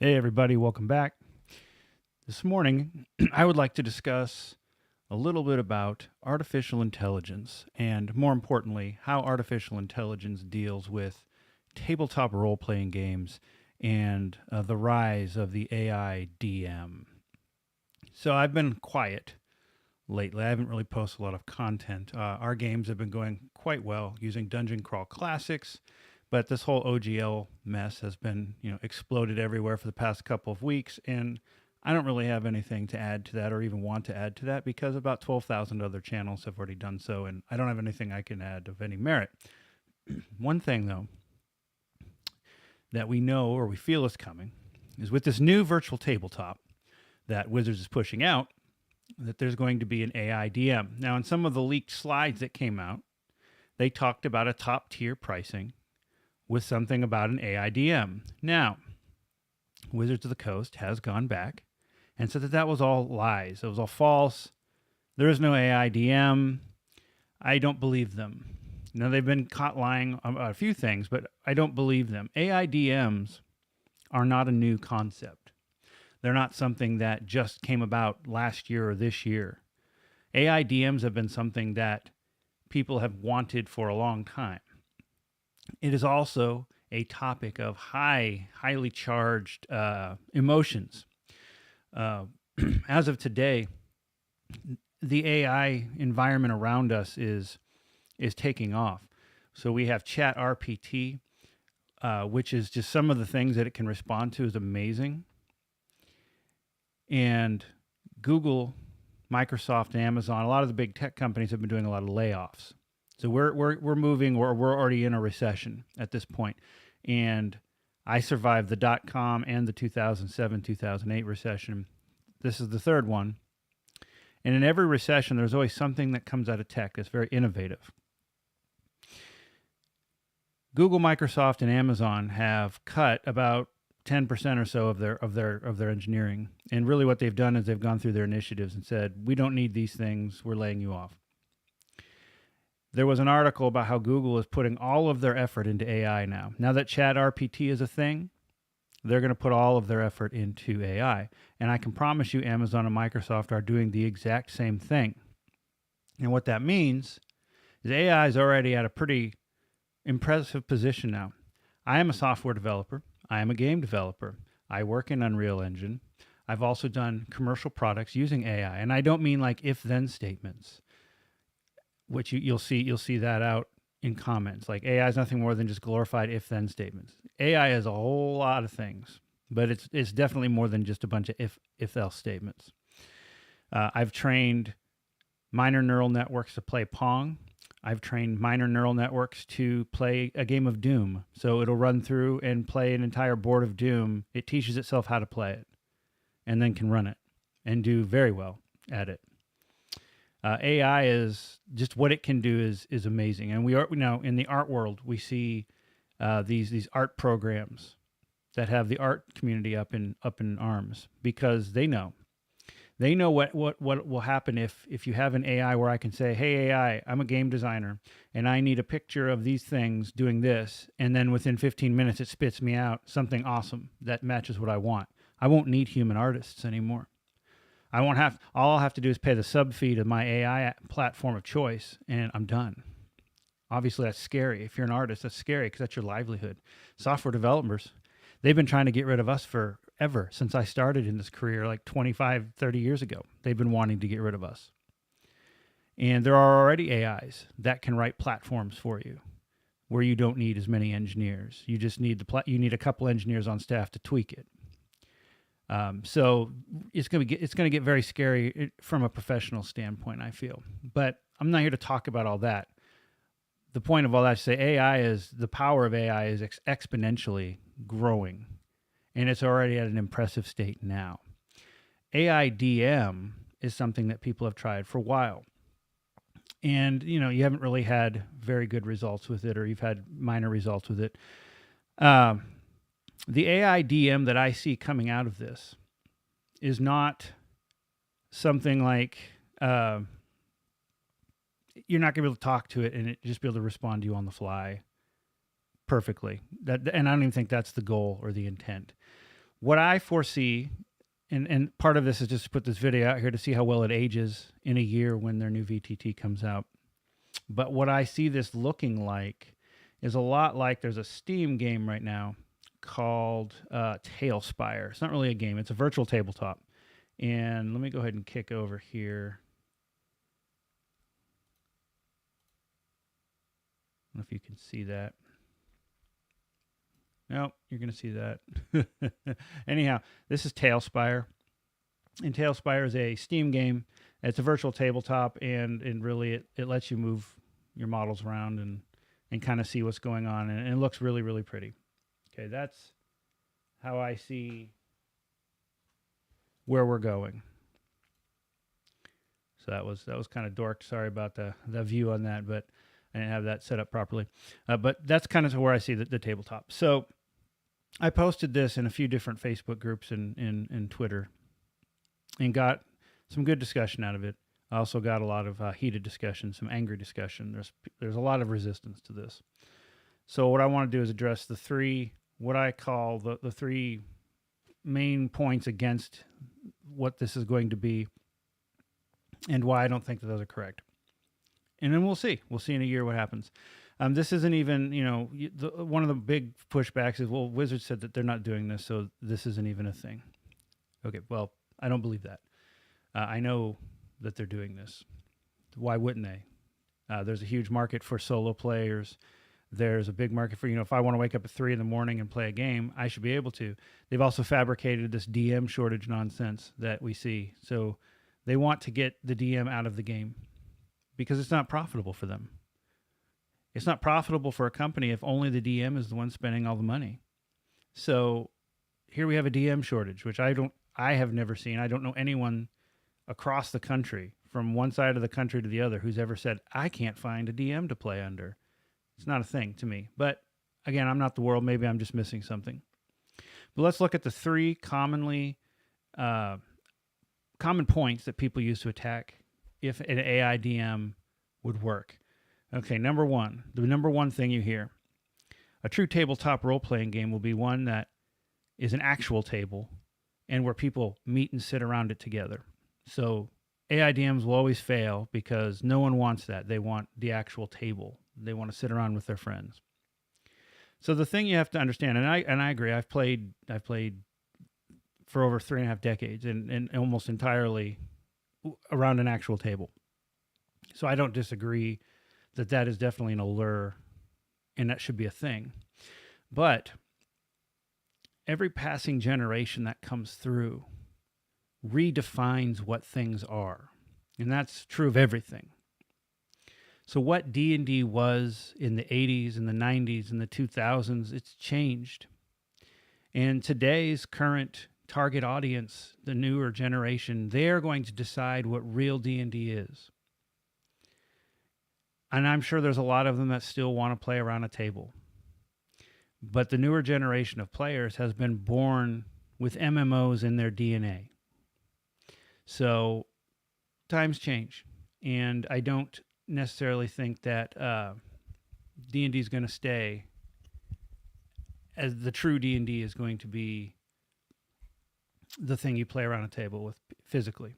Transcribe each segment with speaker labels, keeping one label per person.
Speaker 1: Hey, everybody, welcome back. This morning, I would like to discuss a little bit about artificial intelligence and, more importantly, how artificial intelligence deals with tabletop role playing games and the rise of the AI DM. So, I've been quiet lately. I haven't really posted a lot of content. Our games have been going quite well using Dungeon Crawl Classics, but this whole OGL mess has been, exploded everywhere for the past couple of weeks, and I don't really have anything to add to that or even want to add to that because about 12,000 other channels have already done so, and I don't have anything I can add of any merit. One thing, though, that we know or we feel is coming is with this new virtual tabletop that Wizards is pushing out, that there's going to be an AI DM. Now, in some of the leaked slides that came out, they talked about a top tier pricing with something about an AI DM. Now, Wizards of the Coast has gone back and said that that was all lies. It was all false. There is no AI DM. I don't believe them. Now, they've been caught lying about a few things, but I don't believe them. AI DMs are not a new concept. They're not something that just came about last year or this year. AI DMs have been something that people have wanted for a long time. It is also a topic of highly charged emotions. As of today, the AI environment around us is taking off. So we have Chat RPT, which is just some of the things that it can respond to is amazing. And Google, Microsoft, and Amazon, a lot of the big tech companies have been doing a lot of layoffs. So we're moving, or we're already in a recession at this point. And I survived the .com and the 2007-2008 recession. This is the third one. And in every recession, there's always something that comes out of tech that's very innovative. Google, Microsoft, and Amazon have cut about 10% or so of their engineering. And really what they've done is they've gone through their initiatives and said, we don't need these things, we're laying you off. There was an article about how Google is putting all of their effort into AI now. Now that Chat RPT is a thing, they're going to put all of their effort into AI. And I can promise you Amazon and Microsoft are doing the exact same thing. And what that means is AI is already at a pretty impressive position now. I am a software developer. I am a game developer. I work in Unreal Engine. I've also done commercial products using AI. And I don't mean like if-then statements, which you'll see that out in comments. Like AI is nothing more than just glorified if-then statements. AI is a whole lot of things, but it's definitely more than just a bunch of if-else statements. I've trained minor neural networks to play Pong. I've trained minor neural networks to play a game of Doom. So it'll run through and play an entire board of Doom. It teaches itself how to play it and then can run it and do very well at it. AI is just what it can do is amazing. And we are now in the art world, we see these art programs that have the art community up in arms because they know what will happen if you have an AI where I can say, hey, AI, I'm a game designer and I need a picture of these things doing this. And then within 15 minutes, it spits me out something awesome that matches what I want. I won't need human artists anymore. All I'll have to do is pay the sub fee to my AI platform of choice and I'm done. Obviously, that's scary. If you're an artist, that's scary because that's your livelihood. Software developers, they've been trying to get rid of us forever since I started in this career like 25, 30 years ago. They've been wanting to get rid of us. And there are already AIs that can write platforms for you where you don't need as many engineers. You just need you need a couple engineers on staff to tweak it. So it's going to get very scary from a professional standpoint, I feel. But I'm not here to talk about all that. The point of all that is to say the power of AI is exponentially growing, and it's already at an impressive state now. AI DM is something that people have tried for a while. And, you haven't really had very good results with it, or you've had minor results with it. The AI DM that I see coming out of this is not something like you're not going to be able to talk to it and it just be able to respond to you on the fly perfectly. And I don't even think that's the goal or the intent. What I foresee, and part of this is just to put this video out here to see how well it ages in a year when their new VTT comes out. But what I see this looking like is a lot like there's a Steam game right now called Tailspire. It's not really a game. It's a virtual tabletop. And let me go ahead and kick over here. I don't know if you can see that. No, you're going to see that. Anyhow, this is Tailspire. And Tailspire is a Steam game. It's a virtual tabletop, and really it lets you move your models around and kind of see what's going on. And it looks really, really pretty. Okay, that's how I see where we're going. So that was kind of dork. Sorry about the view on that, but I didn't have that set up properly. But that's kind of where I see the tabletop. So I posted this in a few different Facebook groups and Twitter and got some good discussion out of it. I also got a lot of heated discussion, some angry discussion. There's a lot of resistance to this. So what I want to do is address the three, what I call the three main points against what this is going to be and why I don't think that those are correct. And then we'll see. We'll see in a year what happens. This isn't even, one of the big pushbacks is, well, Wizards said that they're not doing this, so this isn't even a thing. Okay, well, I don't believe that. I know that they're doing this. Why wouldn't they? There's a huge market for solo players. There's a big market for, if I want to wake up at 3 a.m. and play a game, I should be able to. They've also fabricated this DM shortage nonsense that we see. So they want to get the DM out of the game because it's not profitable for them. It's not profitable for a company if only the DM is the one spending all the money. So here we have a DM shortage, which I have never seen. I don't know anyone across the country from one side of the country to the other who's ever said, I can't find a DM to play under. It's not a thing to me. But again, I'm not the world. Maybe I'm just missing something. But let's look at the three common points that people use to attack if an AI DM would work. Okay, the number one thing you hear, a true tabletop role-playing game will be one that is an actual table and where people meet and sit around it together. So AI DMs will always fail because no one wants that. They want the actual table. They want to sit around with their friends. So the thing you have to understand, and I agree, I've played for over 3.5 decades and almost entirely around an actual table. So I don't disagree that is definitely an allure and that should be a thing. But every passing generation that comes through redefines what things are. And that's true of everything. So what D&D was in the 80s and the 90s and the 2000s, it's changed. And today's current target audience, the newer generation, they're going to decide what real D&D is. And I'm sure there's a lot of them that still want to play around a table. But the newer generation of players has been born with MMOs in their DNA. So times change. And I don't necessarily think that D&D is going to stay as the true D&D is going to be the thing you play around a table with physically.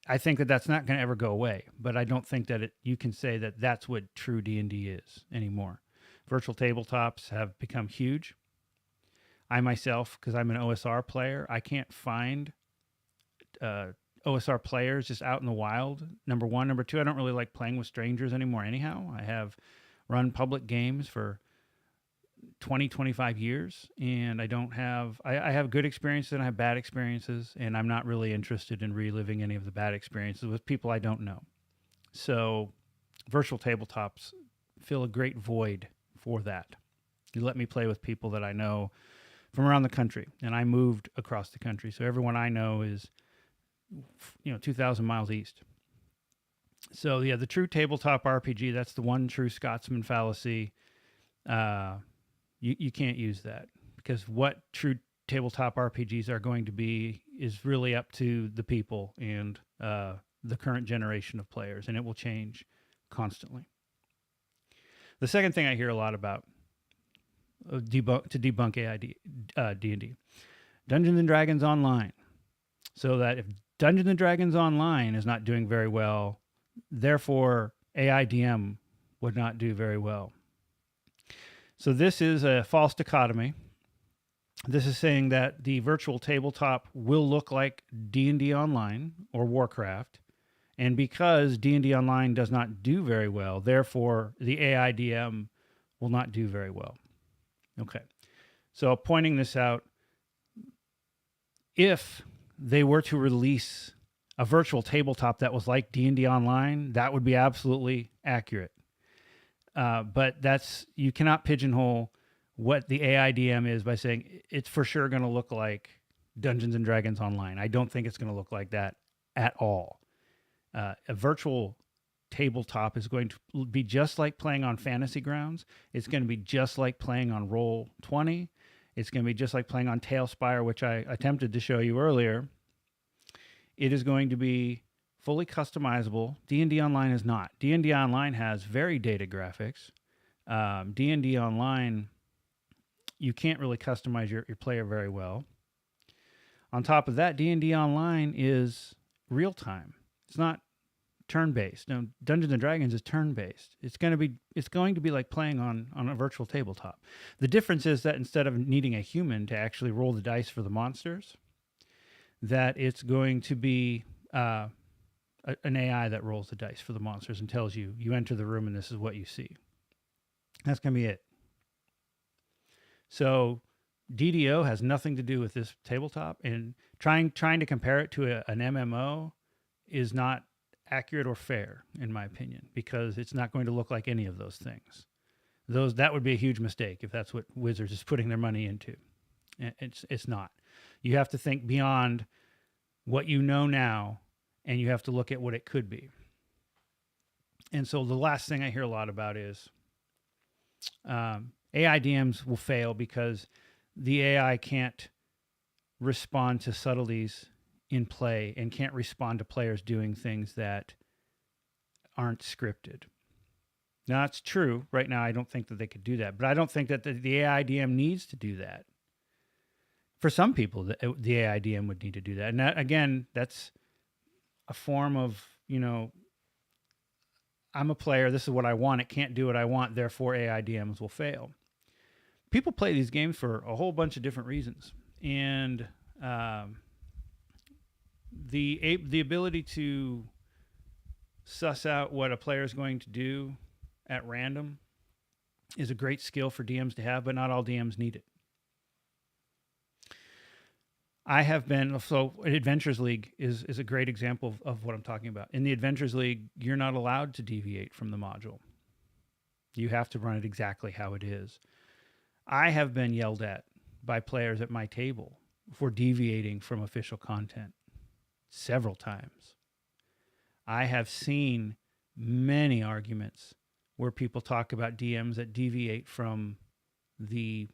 Speaker 1: I think that that's not going to ever go away, but I don't think that you can say that that's what true D&D is anymore. Virtual tabletops have become huge. I myself, because I'm an OSR player, I can't find OSR players just out in the wild. Number one. Number two, I don't really like playing with strangers anymore anyhow. I have run public games for 20, 25 years, and I have good experiences and I have bad experiences, and I'm not really interested in reliving any of the bad experiences with people I don't know. So virtual tabletops fill a great void for that. You let me play with people that I know from around the country, and I moved across the country, so everyone I know is 2,000 miles east. So yeah, the true tabletop RPG, that's the one true Scotsman fallacy. You can't use that because what true tabletop RPGs are going to be is really up to the people and the current generation of players, and it will change constantly. The second thing I hear a lot about to debunk AI D&D Dungeons and Dragons Online. So that if Dungeons and Dragons Online is not doing very well, therefore AIDM would not do very well. So this is a false dichotomy. This is saying that the virtual tabletop will look like D&D Online or Warcraft, and because D&D Online does not do very well, therefore the AIDM will not do very well. Okay, so pointing this out, if they were to release a virtual tabletop that was like D&D Online, that would be absolutely accurate. But you cannot pigeonhole what the AIDM is by saying it's for sure going to look like Dungeons and Dragons Online. I don't think it's going to look like that at all. A virtual tabletop is going to be just like playing on Fantasy Grounds. It's going to be just like playing on Roll20. It's going to be just like playing on Tailspire, which I attempted to show you earlier. It is going to be fully customizable. D&D Online is not. D&D Online has very dated graphics. D&D Online, you can't really customize your player very well. On top of that, D&D Online is real-time. It's not turn-based. No, Dungeons and Dragons is turn-based. It's going to be like playing on a virtual tabletop. The difference is that instead of needing a human to actually roll the dice for the monsters, that it's going to be an AI that rolls the dice for the monsters and tells you enter the room and this is what you see. That's going to be it. So DDO has nothing to do with this tabletop, and trying to compare it to an MMO is not accurate or fair, in my opinion, because it's not going to look like any of those things. That would be a huge mistake if that's what Wizards is putting their money into. It's not. You have to think beyond what you know now, and you have to look at what it could be. And so the last thing I hear a lot about is AIDMs will fail because the AI can't respond to subtleties in play and can't respond to players doing things that aren't scripted. Now, that's true. Right now, I don't think that they could do that, but I don't think that the AIDM needs to do that. For some people, the AIDM would need to do that. And that, again, that's a form of, I'm a player, this is what I want, it can't do what I want, therefore AIDMs will fail. People play these games for a whole bunch of different reasons. And the ability to suss out what a player is going to do at random is a great skill for DMs to have, but not all DMs need it. Adventures League is a great example of what I'm talking about. In the Adventures League, you're not allowed to deviate from the module. You have to run it exactly how it is. I have been yelled at by players at my table for deviating from official content several times. I have seen many arguments where people talk about DMs that deviate from the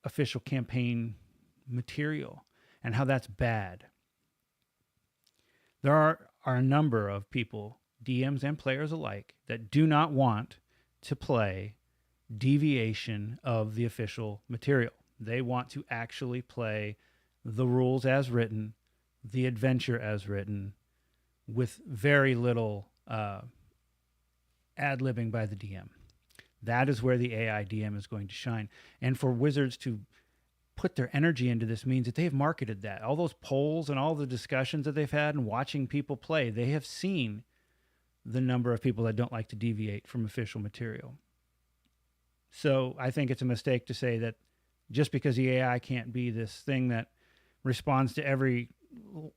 Speaker 1: official campaign material and how that's bad. There are a number of people, DMs and players alike, that do not want to play deviation of the official material. They want to actually play the rules as written, the adventure as written, with very little ad-libbing by the DM. That is where the AI DM is going to shine. And for Wizards to put their energy into this means that they've marketed that. All those polls and all the discussions that they've had and watching people play, they have seen the number of people that don't like to deviate from official material. So I think it's a mistake to say that just because the AI can't be this thing that responds to every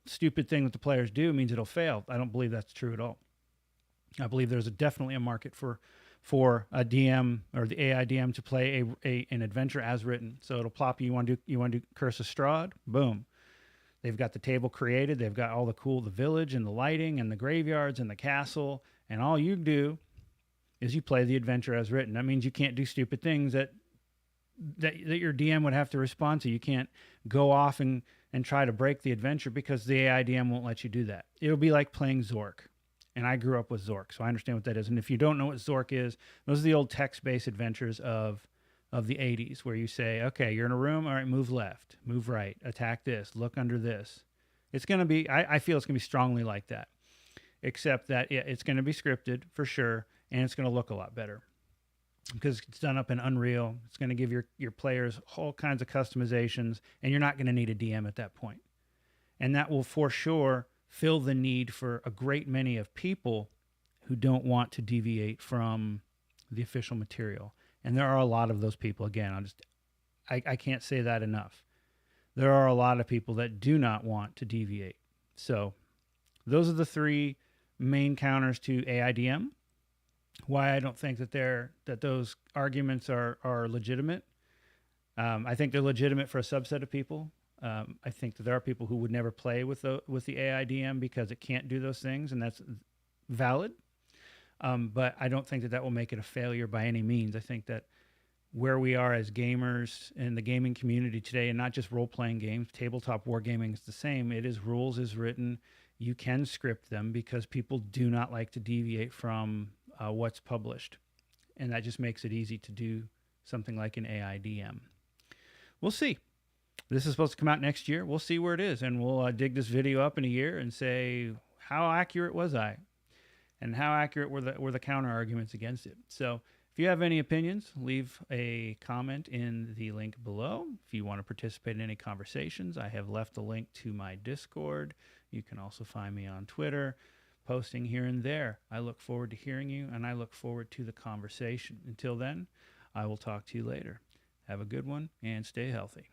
Speaker 1: stupid thing that the players do means it'll fail. I don't believe that's true at all. I believe there's definitely a market for a DM or the AI DM to play an adventure as written. So it'll plop you want to do Curse of Strahd? Boom. They've got the table created. They've got all the village and the lighting and the graveyards and the castle. And all you do is you play the adventure as written. That means you can't do stupid things that your DM would have to respond to. You can't go off and try to break the adventure because the AI DM won't let you do that. It'll be like playing Zork. And I grew up with Zork, so I understand what that is. And if you don't know what Zork is, those are the old text-based adventures of of the 80s, where you say, okay, you're in a room, all right, move left, move right, attack this, look under this. It's going to be, I feel it's going to be strongly like that, except that it's going to be scripted for sure, and it's going to look a lot better because it's done up in Unreal. It's going to give your players all kinds of customizations, and you're not going to need a DM at that point. And that will for sure fill the need for a great many of people who don't want to deviate from the official material. And there are a lot of those people. Again, I can't say that enough. There are a lot of people that do not want to deviate. So those are the three main counters to AIDM. Why I don't think that those arguments are legitimate. I think they're legitimate for a subset of people. I think that there are people who would never play with the AIDM because it can't do those things, and that's valid. But I don't think that will make it a failure by any means. I think that where we are as gamers in the gaming community today, and not just role-playing games, tabletop wargaming is the same. It is rules is written. You can script them because people do not like to deviate from what's published. And that just makes it easy to do something like an AIDM. We'll see. This is supposed to come out next year. We'll see where it is, and we'll dig this video up in a year and say, how accurate was I? And how accurate were the counter arguments against it? So if you have any opinions, leave a comment in the link below. If you want to participate in any conversations, I have left a link to my Discord. You can also find me on Twitter, posting here and there. I look forward to hearing you, and I look forward to the conversation. Until then, I will talk to you later. Have a good one, and stay healthy.